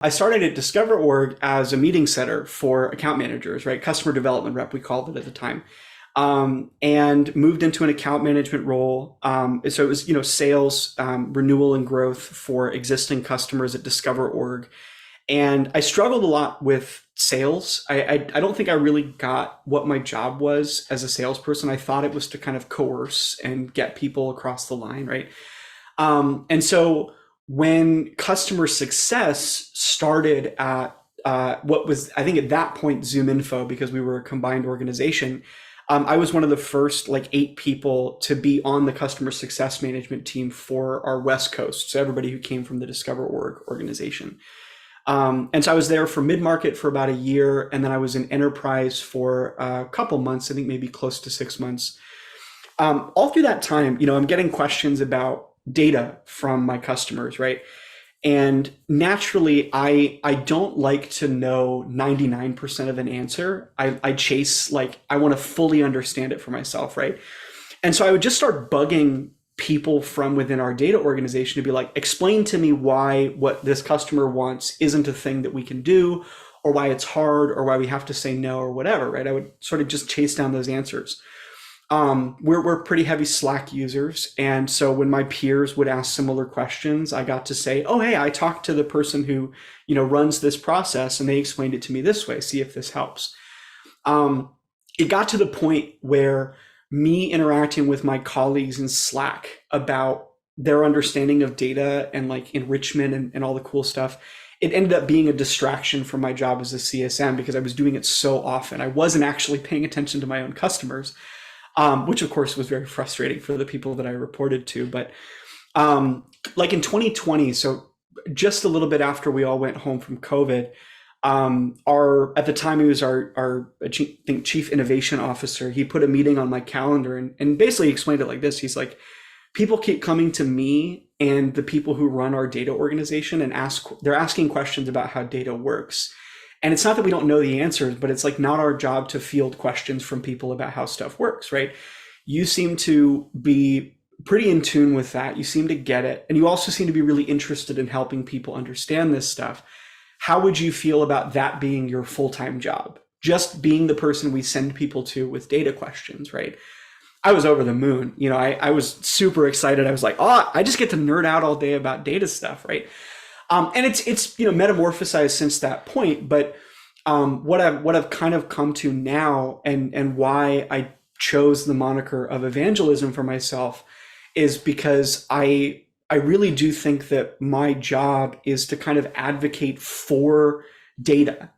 I started at Discover.org as a meeting setter for account managers, right? Customer development rep, we called it at the time. And moved into an account management role. So it was, sales, renewal and growth for existing customers at Discover.org. And I struggled a lot with sales. I don't think I really got what my job was as a salesperson. I thought it was to kind of coerce and get people across the line, right? And so when customer success started at what was, I think at that point, ZoomInfo, because we were a combined organization, I was one of the first 8 people to be on the customer success management team for our West Coast. So everybody who came from the Discover.org organization. And so I was there for mid-market for about a year, and then I was in enterprise for a couple months, I think maybe close to 6 months. All through that time, I'm getting questions about data from my customers, right? And naturally, I don't like to know 99% of an answer. I chase, I want to fully understand it for myself, right? And so I would just start bugging people from within our data organization to be like, explain to me why what this customer wants isn't a thing that we can do, or why it's hard, or why we have to say no, or whatever, right? I would sort of just chase down those answers. We're pretty heavy Slack users. And so when my peers would ask similar questions, I got to say, oh, hey, I talked to the person who, runs this process and they explained it to me this way. See if this helps. It got to the point where me interacting with my colleagues in Slack about their understanding of data and enrichment and all the cool stuff, it ended up being a distraction from my job as a CSM because I was doing it so often. I wasn't actually paying attention to my own customers. Which of course was very frustrating for the people that I reported to. But in 2020, so just a little bit after we all went home from COVID, at the time he was our Chief Innovation Officer, he put a meeting on my calendar and basically explained it like this. He's like, people keep coming to me and the people who run our data organization and they're asking questions about how data works. And it's not that we don't know the answers, but it's not our job to field questions from people about how stuff works, right? You seem to be pretty in tune with that. You seem to get it. And you also seem to be really interested in helping people understand this stuff. How would you feel about that being your full-time job? Just being the person we send people to with data questions, right? I was over the moon. I was super excited. I was like, oh, I just get to nerd out all day about data stuff, right? And it's metamorphosized since that point. But what I've kind of come to now and why I chose the moniker of evangelism for myself is because I really do think that my job is to kind of advocate for data